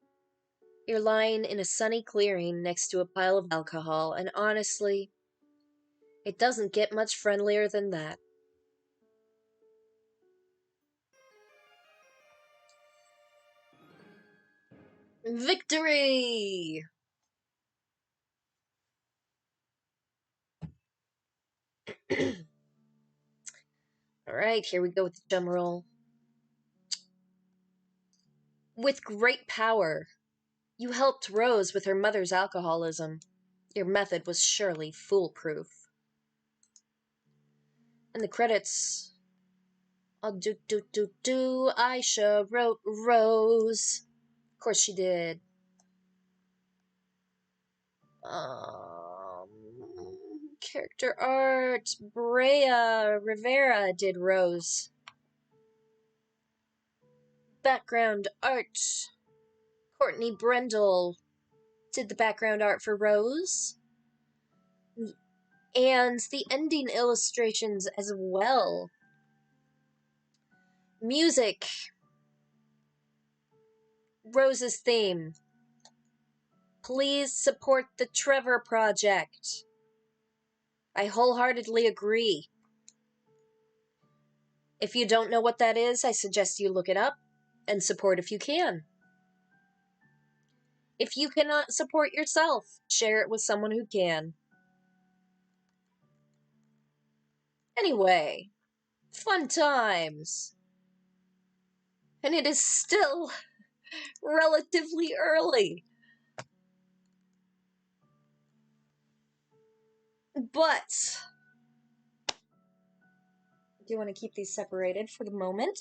you're lying in a sunny clearing next to a pile of alcohol, and honestly, it doesn't get much friendlier than that. Victory! Alright, here we go with the drum roll. With great power, you helped Rose with her mother's alcoholism. Your method was surely foolproof. And the credits. Aisha wrote Rose. Of course she did. Character art. Brea Rivera did Rose. Background art. Courtney Brendel did the background art for Rose. And the ending illustrations as well. Music. Rose's theme. Please support the Trevor Project. I wholeheartedly agree. If you don't know what that is, I suggest you look it up and support if you can. If you cannot support yourself, share it with someone who can. Anyway, fun times. And it is still relatively early. But do you want to keep these separated for the moment?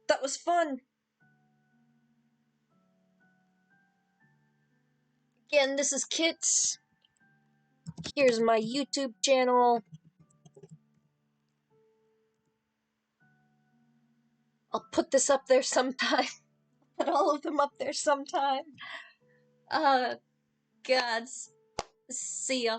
That was fun. Again, this is Kit. Here's my YouTube channel. I'll put this up there sometime. Put all of them up there sometime. Gods. See ya.